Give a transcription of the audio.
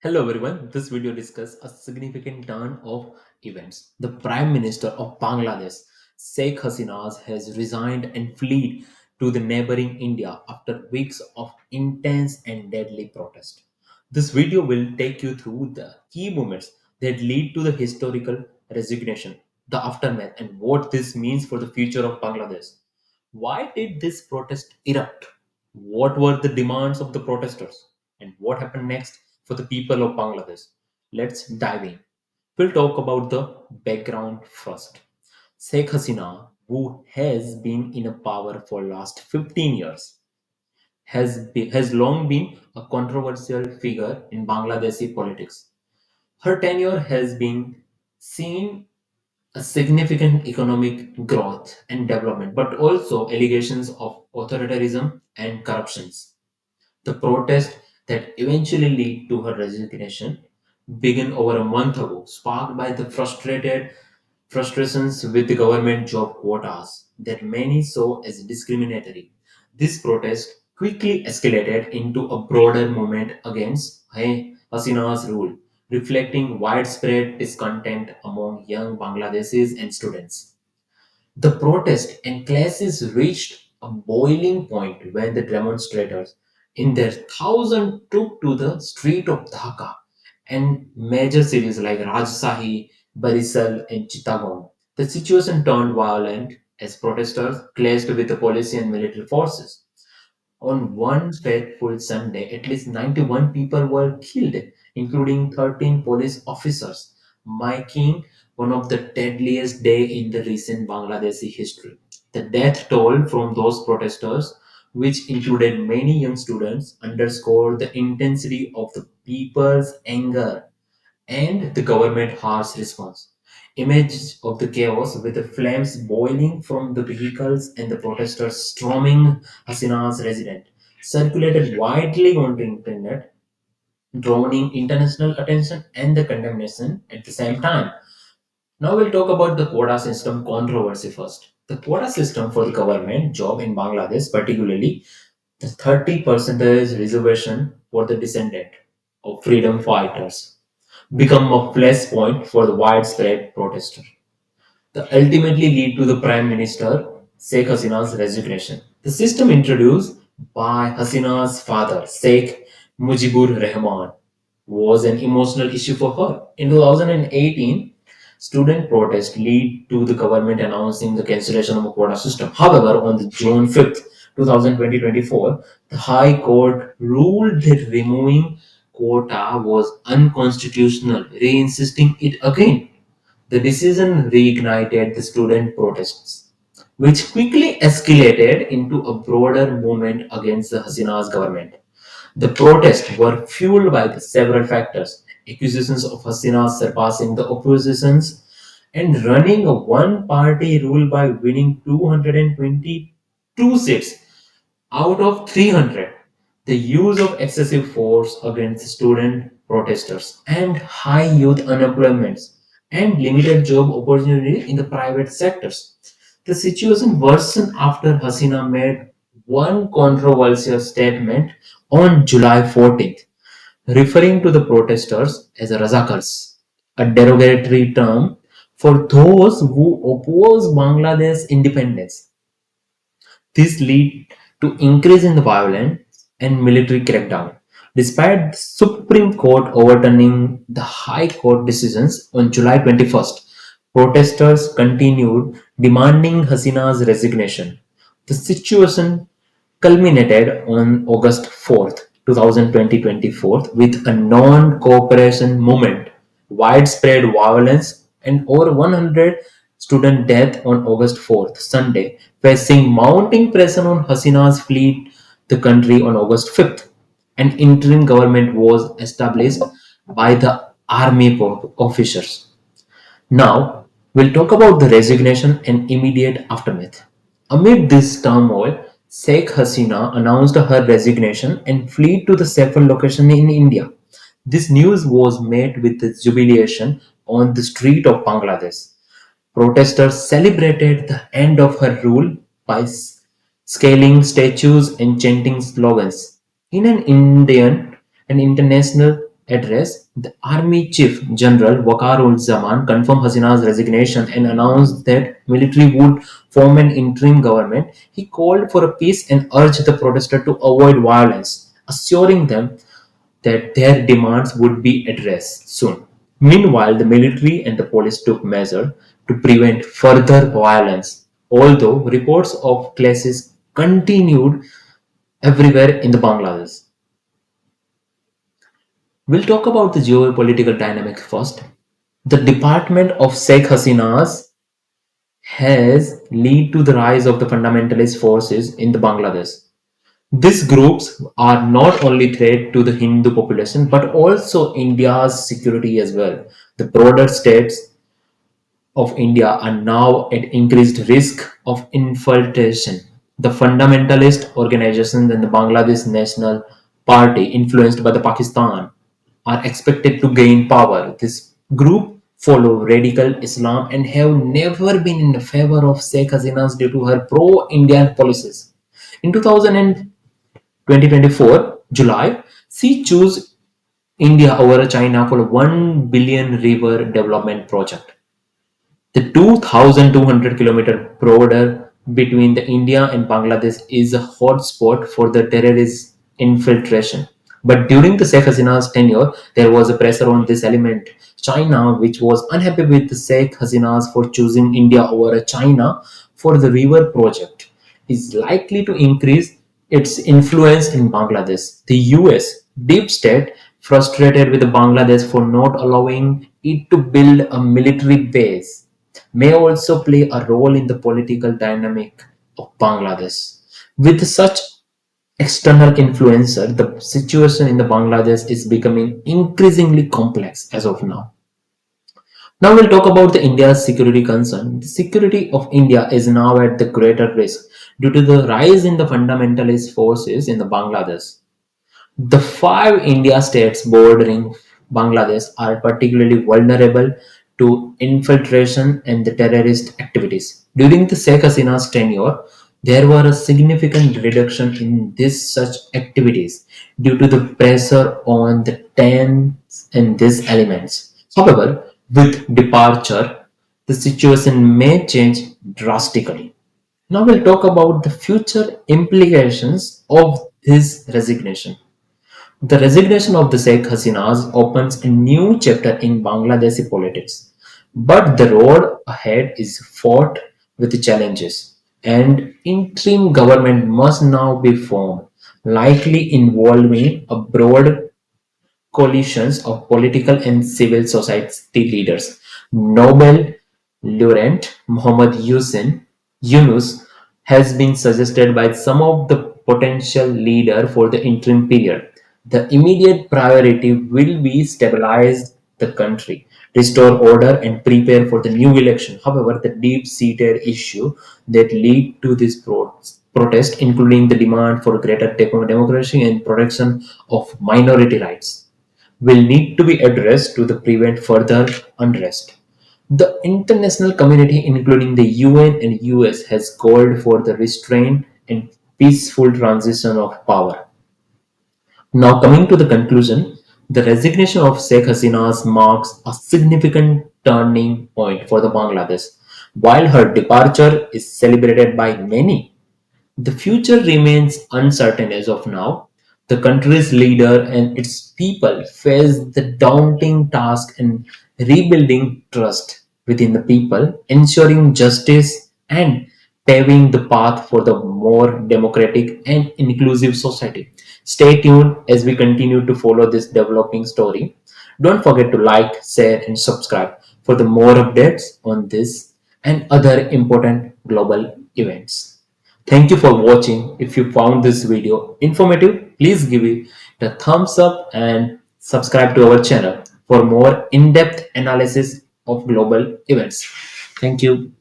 Hello everyone, this video discusses a significant turn of events. The Prime Minister of Bangladesh, Sheikh Hasina, has resigned and fled to the neighboring India after weeks of intense and deadly protest. This video will take you through the key moments that lead to the historical resignation, the aftermath, and what this means for the future of Bangladesh. Why did this protest erupt? What were the demands of the protesters? And what happened next for the people of Bangladesh? Let's dive in. We'll talk about the background first. Sheikh Hasina, who has been in a power for last 15 years, has long been a controversial figure in Bangladeshi politics. Her tenure has been seen a significant economic growth and development, but also allegations of authoritarianism and corruptions. The protest that eventually led to her resignation began over a month ago, sparked by the frustrations with the government job quotas that many saw as discriminatory. This protest quickly escalated into a broader movement against Hasina's rule, reflecting widespread discontent among young Bangladeshis and students. The protest and clashes reached a boiling point when the demonstrators, in their thousands, took to the street of Dhaka and major cities like Rajshahi, Barisal, and Chittagong. The situation turned violent as protesters clashed with the police and military forces. On one fateful Sunday, at least 91 people were killed, including 13 police officers, making one of the deadliest days in the recent Bangladeshi history. The death toll from those protesters, which included many young students, underscored the intensity of the people's anger and the government harsh response. Images of the chaos with the flames boiling from the vehicles and the protesters storming Hasina's residence circulated widely on the internet, drawing international attention and the condemnation at the same time. Now we'll talk about the quota system controversy first. The quota system for the government job in Bangladesh, particularly the 30% reservation for the descendant of freedom fighters, become a flashpoint for the widespread protester. The ultimately lead to the Prime Minister Sheikh Hasina's resignation. The system introduced by Hasina's father, Sheikh Mujibur Rahman, was an emotional issue for her. In 2018, student protests lead to the government announcing the cancellation of a quota system. However, on the June 5th, 2024, the High Court ruled that removing quota was unconstitutional, reinsisting it again. The decision reignited the student protests, which quickly escalated into a broader movement against the Hasina's government. The protests were fueled by the several factors: accusations of Hasina surpassing the oppositions and running a one party rule by winning 222 seats out of 300, the use of excessive force against student protesters, and high youth unemployment and limited job opportunities in the private sectors. The situation worsened after Hasina made one controversial statement on July 14th, referring to the protesters as Razakars, a derogatory term for those who oppose Bangladesh's independence. This led to increase in the violence and military crackdown. Despite the Supreme Court overturning the High Court decisions on July 21st, protesters continued demanding Hasina's resignation. The situation culminated on August 4th, 2024, with a non-cooperation movement, widespread violence, and over 100 student deaths on August 4th, Sunday, facing mounting pressure on Hasina's fleet the country on August 5th. An interim government was established by the army officers. Now, we'll talk about the resignation and immediate aftermath. Amid this turmoil, Sheikh Hasina announced her resignation and fled to the safer location in India. This news was met with the jubilation on the street of Bangladesh. Protesters celebrated the end of her rule by scaling statues and chanting slogans. In an Indian and international address, the Army Chief General Waqar-ul-Zaman confirmed Hasina's resignation and announced that military would form an interim government. He called for a peace and urged the protesters to avoid violence, assuring them that their demands would be addressed soon. Meanwhile, the military and the police took measures to prevent further violence, although reports of clashes continued everywhere in the Bangladesh. We'll talk about the geopolitical dynamics first. The department of Sheikh Hasina's has led to the rise of the fundamentalist forces in the Bangladesh. These groups are not only threat to the Hindu population but also India's security as well. The broader states of India are now at increased risk of infiltration. The fundamentalist organizations and the Bangladesh National Party, influenced by the Pakistan, are expected to gain power. This group follow radical Islam and have never been in favor of Sheikh Hasina due to her pro-Indian policies. In 2024 July, she chose India over China for a 1 billion river development project. The 2,200-kilometer border between the India and Bangladesh is a hotspot for the terrorist infiltration. But during the Sheikh Hasina's tenure, there was a pressure on this element. China, which was unhappy with the Sheikh Hasina's for choosing India over China for the river project, is likely to increase its influence in Bangladesh. The US, deep state, frustrated with Bangladesh for not allowing it to build a military base, may also play a role in the political dynamic of Bangladesh. With such external influencer, the situation in the Bangladesh is becoming increasingly complex as of now. Now we'll talk about the India's security concern. The security of India is now at the greater risk due to the rise in the fundamentalist forces in the Bangladesh. The five India states bordering Bangladesh are particularly vulnerable to infiltration and the terrorist activities. During the Sheikh Hasina's tenure, there were a significant reduction in this such activities due to the pressure on the TANs and these elements. However, with departure, the situation may change drastically. Now we'll talk about the future implications of his resignation. The resignation of the Sheikh Hasina opens a new chapter in Bangladeshi politics, but the road ahead is fraught with challenges, and interim government must now be formed, likely involving a broad coalitions of political and civil society leaders. Nobel laureate Muhammad Yunus has been suggested by some of the potential leader for the interim period. The immediate priority will be stabilize the country, restore order and prepare for the new election. However, the deep-seated issue that lead to this protest, including the demand for greater democracy and protection of minority rights, will need to be addressed to the prevent further unrest. The international community, including the UN and US, has called for the restraint and peaceful transition of power. Now, coming to the conclusion, the resignation of Sheikh Hasina marks a significant turning point for the Bangladesh. While her departure is celebrated by many, the future remains uncertain as of now. The country's leader and its people face the daunting task in rebuilding trust within the people, ensuring justice, and paving the path for the more democratic and inclusive society. Stay tuned as we continue to follow this developing story. Don't forget to like, share, and subscribe for the more updates on this and other important global events. Thank you for watching. If you found this video informative, please give it a thumbs up and subscribe to our channel for more in-depth analysis of global events. Thank you.